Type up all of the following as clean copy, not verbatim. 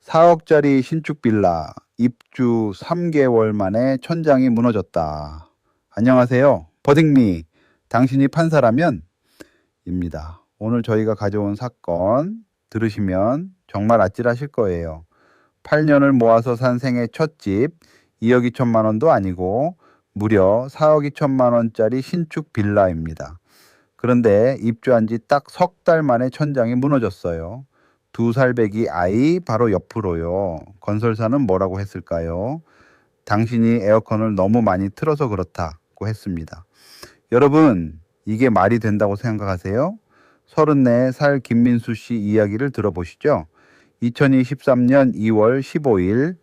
4억짜리 신축 빌라 입주 3개월 만에 천장이 무너졌다. 안녕하세요. 버딩미. 당신이 판사라면? 입니다. 오늘 저희가 가져온 사건 들으시면 정말 아찔하실 거예요. 8년을 모아서 산 생애 첫 집, 2억 2천만 원도 아니고 무려 4억 2천만 원짜리 신축 빌라입니다. 그런데 입주한 지 딱 석 달 만에 천장이 무너졌어요. 2살배기 아이 바로 옆으로요. 건설사는 뭐라고 했을까요? 당신이 에어컨을 너무 많이 틀어서 그렇다고 했습니다. 여러분, 이게 말이 된다고 생각하세요? 34살 김민수 씨 이야기를 들어보시죠. 2023년 2월 15일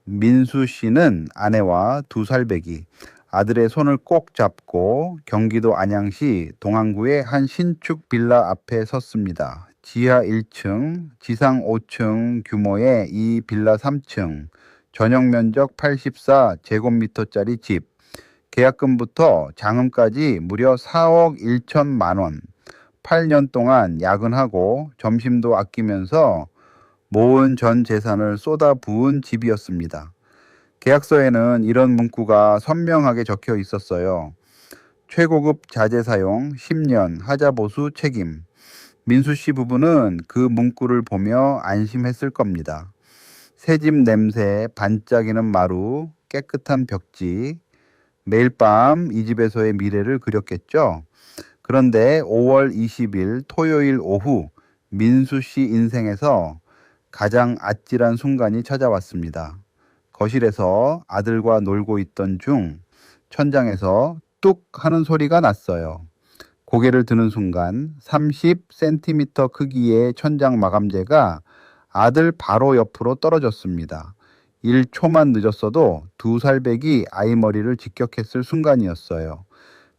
민수 씨는 아내와 2살배기 아들의 손을 꼭 잡고 경기도 안양시 동안구의 한 신축 빌라 앞에 섰습니다. 지하 1층, 지상 5층 규모의 이 빌라 3층, 전용 면적 84제곱미터짜리 집, 계약금부터 장음까지 무려 4억 1천만 원, 8년 동안 야근하고 점심도 아끼면서 모은 전 재산을 쏟아부은 집이었습니다. 계약서에는 이런 문구가 선명하게 적혀 있었어요. 최고급 자재 사용 10년 하자 보수 책임. 민수 씨 부부는 그 문구를 보며 안심했을 겁니다. 새집 냄새, 반짝이는 마루, 깨끗한 벽지. 매일 밤 이 집에서의 미래를 그렸겠죠. 그런데 5월 20일 토요일 오후 민수 씨 인생에서 가장 아찔한 순간이 찾아왔습니다. 거실에서 아들과 놀고 있던 중 천장에서 뚝 하는 소리가 났어요. 고개를 드는 순간 30cm 크기의 천장 마감재가 아들 바로 옆으로 떨어졌습니다. 1초만 늦었어도 2살배기 아이 머리를 직격했을 순간이었어요.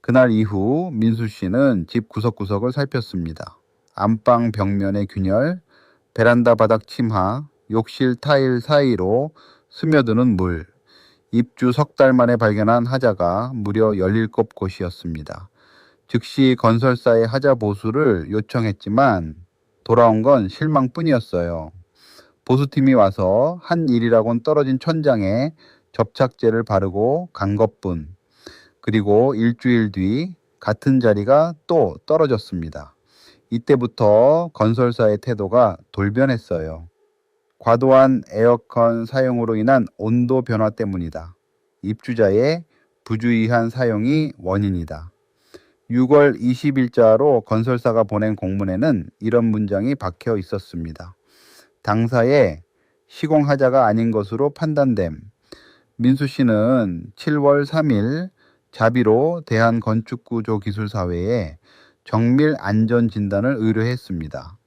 그날 이후 민수 씨는 집 구석구석을 살폈습니다. 안방 벽면의 균열, 베란다 바닥 침하, 욕실 타일 사이로 스며드는 물, 입주 석 달 만에 발견한 하자가 무려 17곳이었습니다. 즉시 건설사의 하자 보수를 요청했지만 돌아온 건 실망뿐이었어요. 보수팀이 와서 한 일이라곤 떨어진 천장에 접착제를 바르고 간 것뿐. 그리고 일주일 뒤 같은 자리가 또 떨어졌습니다. 이때부터 건설사의 태도가 돌변했어요. 과도한 에어컨 사용으로 인한 온도 변화 때문이다. 입주자의 부주의한 사용이 원인이다. 6월 20일자로 건설사가 보낸 공문에는 이런 문장이 박혀 있었습니다. 당사에 시공하자가 아닌 것으로 판단됨. 민수 씨는 7월 3일 자비로 대한건축구조기술사회에 정밀 안전 진단을 의뢰했습니다.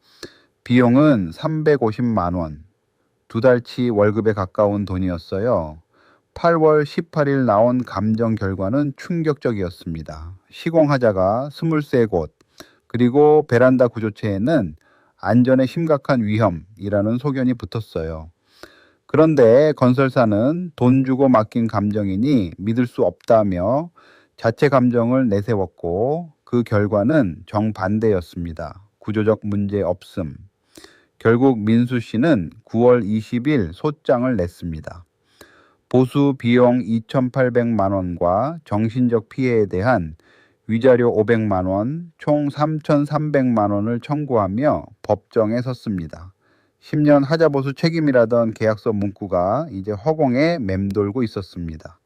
비용은 350만 원, 2달치 월급에 가까운 돈이었어요. 8월 18일 나온 감정 결과는 충격적이었습니다. 시공하자가 23곳, 그리고 베란다 구조체에는 안전에 심각한 위험이라는 소견이 붙었어요. 그런데 건설사는 돈 주고 맡긴 감정이니 믿을 수 없다며 자체 감정을 내세웠고 그 결과는 정반대였습니다. 구조적 문제 없음. 결국 민수 씨는 9월 20일 소장을 냈습니다. 보수 비용 2,800만 원과 정신적 피해에 대한 위자료 500만 원, 총 3,300만 원을 청구하며 법정에 섰습니다. 10년 하자보수 책임이라던 계약서 문구가 이제 허공에 맴돌고 있었습니다.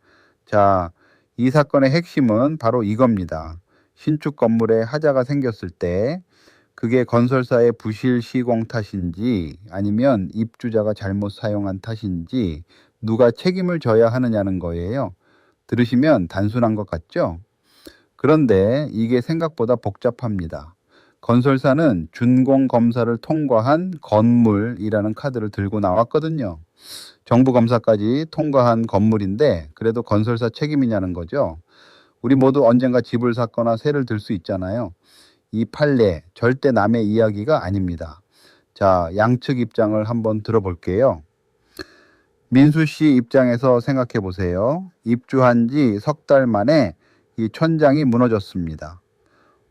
자, 이 사건의 핵심은 바로 이겁니다. 신축 건물에 하자가 생겼을 때 그게 건설사의 부실 시공 탓인지 아니면 입주자가 잘못 사용한 탓인지 누가 책임을 져야 하느냐는 거예요. 들으시면 단순한 것 같죠? 그런데 이게 생각보다 복잡합니다. 건설사는 준공 검사를 통과한 건물이라는 카드를 들고 나왔거든요. 정부 검사까지 통과한 건물인데 그래도 건설사 책임이냐는 거죠. 우리 모두 언젠가 집을 샀거나 세를 들 수 있잖아요. 이 판례 절대 남의 이야기가 아닙니다. 자, 양측 입장을 한번 들어볼게요. 민수 씨 입장에서 생각해 보세요. 입주한 지 석 달 만에 이 천장이 무너졌습니다.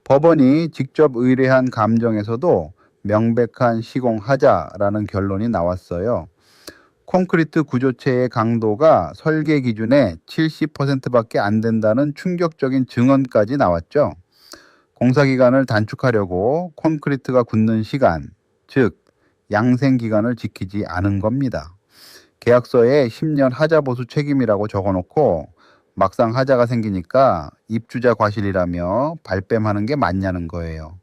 법원이 직접 의뢰한 감정에서도 명백한 시공하자라는 결론이 나왔어요. 콘크리트 구조체의 강도가 설계 기준의 70%밖에 안 된다는 충격적인 증언까지 나왔죠. 공사 기간을 단축하려고 콘크리트가 굳는 시간, 즉 양생 기간을 지키지 않은 겁니다. 계약서에 10년 하자 보수 책임이라고 적어놓고 막상 하자가 생기니까 입주자 과실이라며 발뺌하는 게 맞냐는 거예요.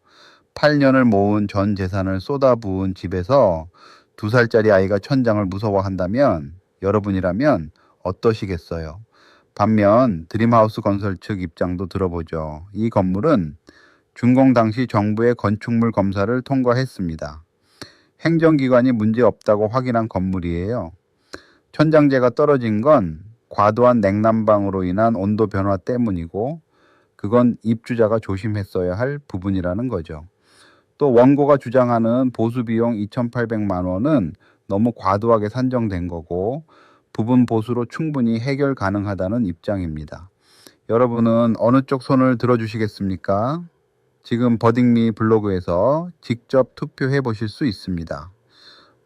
8년을 모은 전 재산을 쏟아부은 집에서 2살짜리 아이가 천장을 무서워한다면 여러분이라면 어떠시겠어요? 반면 드림하우스 건설 측 입장도 들어보죠. 이 건물은 준공 당시 정부의 건축물 검사를 통과했습니다. 행정기관이 문제 없다고 확인한 건물이에요. 천장재가 떨어진 건 과도한 냉난방으로 인한 온도 변화 때문이고 그건 입주자가 조심했어야 할 부분이라는 거죠. 또 원고가 주장하는 보수비용 2,800만 원은 너무 과도하게 산정된 거고 부분 보수로 충분히 해결 가능하다는 입장입니다. 여러분은 어느 쪽 손을 들어주시겠습니까? 지금 버딩미 블로그에서 직접 투표해 보실 수 있습니다.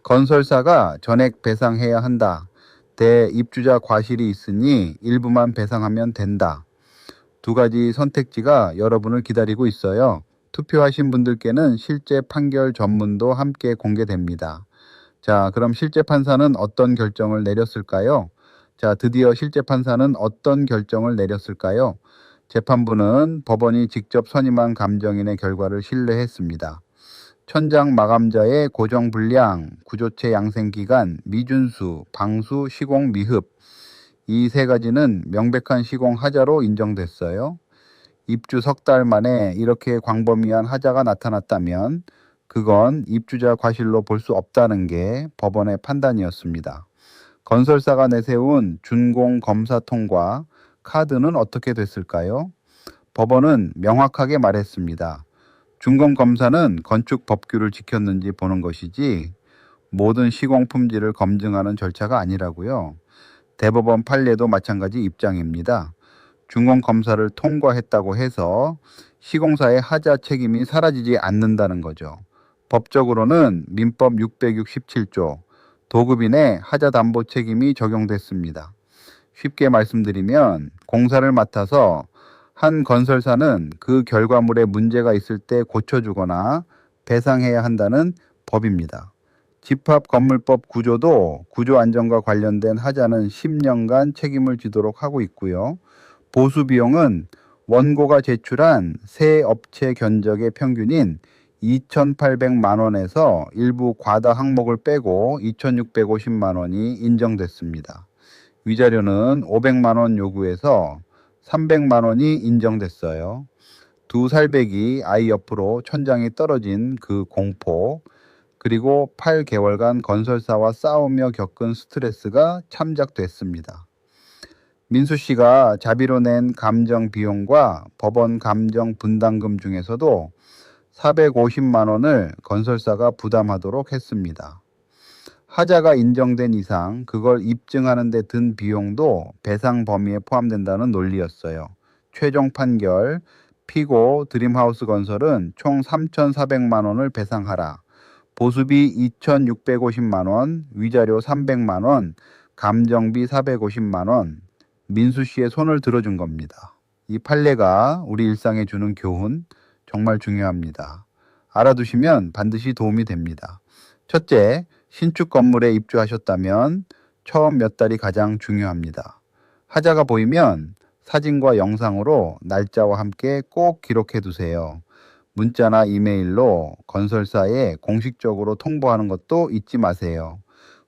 건설사가 전액 배상해야 한다. 대입주자 과실이 있으니 일부만 배상하면 된다. 두 가지 선택지가 여러분을 기다리고 있어요. 투표하신 분들께는 실제 판결 전문도 함께 공개됩니다. 자, 그럼 실제 판사는 어떤 결정을 내렸을까요? 자, 드디어 실제 판사는 어떤 결정을 내렸을까요? 재판부는 법원이 직접 선임한 감정인의 결과를 신뢰했습니다. 천장 마감자의 고정 불량, 구조체 양생 기간, 미준수, 방수, 시공 미흡 이 세 가지는 명백한 시공 하자로 인정됐어요. 입주 석 달 만에 이렇게 광범위한 하자가 나타났다면 그건 입주자 과실로 볼 수 없다는 게 법원의 판단이었습니다. 건설사가 내세운 준공 검사 통과 카드는 어떻게 됐을까요? 법원은 명확하게 말했습니다. 준공 검사는 건축 법규를 지켰는지 보는 것이지 모든 시공 품질을 검증하는 절차가 아니라고요. 대법원 판례도 마찬가지 입장입니다. 준공 검사를 통과했다고 해서 시공사의 하자 책임이 사라지지 않는다는 거죠. 법적으로는 민법 667조 도급인의 하자 담보 책임이 적용됐습니다. 쉽게 말씀드리면 공사를 맡아서 한 건설사는 그 결과물에 문제가 있을 때 고쳐주거나 배상해야 한다는 법입니다. 집합건물법 구조도 구조안전과 관련된 하자는 10년간 책임을 지도록 하고 있고요. 보수비용은 원고가 제출한 세 업체 견적의 평균인 2,800만 원에서 일부 과다 항목을 빼고 2,650만 원이 인정됐습니다. 위자료는 500만 원 요구해서 300만 원이 인정됐어요. 2살배기 아이 옆으로 천장이 떨어진 그 공포, 그리고 8개월간 건설사와 싸우며 겪은 스트레스가 참작됐습니다. 민수 씨가 자비로 낸 감정 비용과 법원 감정 분담금 중에서도 450만 원을 건설사가 부담하도록 했습니다. 하자가 인정된 이상 그걸 입증하는 데 든 비용도 배상 범위에 포함된다는 논리였어요. 최종 판결, 피고 드림하우스 건설은 총 3,400만 원을 배상하라. 보수비 2,650만 원, 위자료 300만 원, 감정비 450만 원, 민수 씨의 손을 들어준 겁니다. 이 판례가 우리 일상에 주는 교훈 정말 중요합니다. 알아두시면 반드시 도움이 됩니다. 첫째, 신축 건물에 입주하셨다면 처음 몇 달이 가장 중요합니다. 하자가 보이면 사진과 영상으로 날짜와 함께 꼭 기록해 두세요. 문자나 이메일로 건설사에 공식적으로 통보하는 것도 잊지 마세요.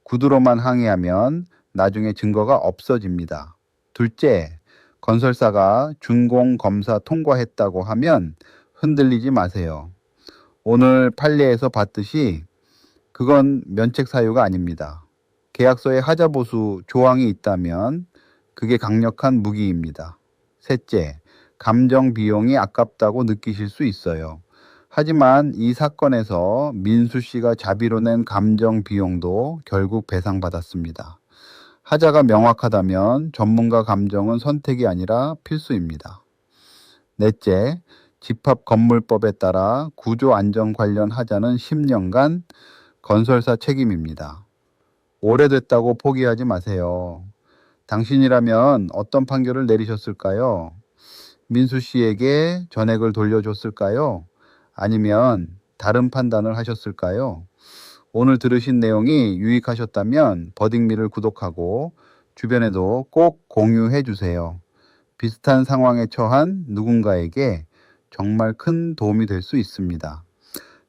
구두로만 항의하면 나중에 증거가 없어집니다. 둘째, 건설사가 준공 검사 통과했다고 하면 흔들리지 마세요. 오늘 판례에서 봤듯이 그건 면책 사유가 아닙니다. 계약서에 하자 보수 조항이 있다면 그게 강력한 무기입니다. 셋째, 감정 비용이 아깝다고 느끼실 수 있어요. 하지만 이 사건에서 민수 씨가 자비로 낸 감정 비용도 결국 배상받았습니다. 하자가 명확하다면 전문가 감정은 선택이 아니라 필수입니다. 넷째, 집합건물법에 따라 구조 안전 관련 하자는 10년간 건설사 책임입니다. 오래됐다고 포기하지 마세요. 당신이라면 어떤 판결을 내리셨을까요? 민수 씨에게 전액을 돌려줬을까요? 아니면 다른 판단을 하셨을까요? 오늘 들으신 내용이 유익하셨다면 버딩미를 구독하고 주변에도 꼭 공유해 주세요. 비슷한 상황에 처한 누군가에게 정말 큰 도움이 될 수 있습니다.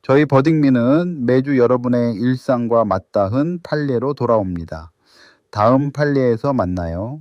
저희 버딩미는 매주 여러분의 일상과 맞닿은 판례로 돌아옵니다. 다음 판례에서 만나요.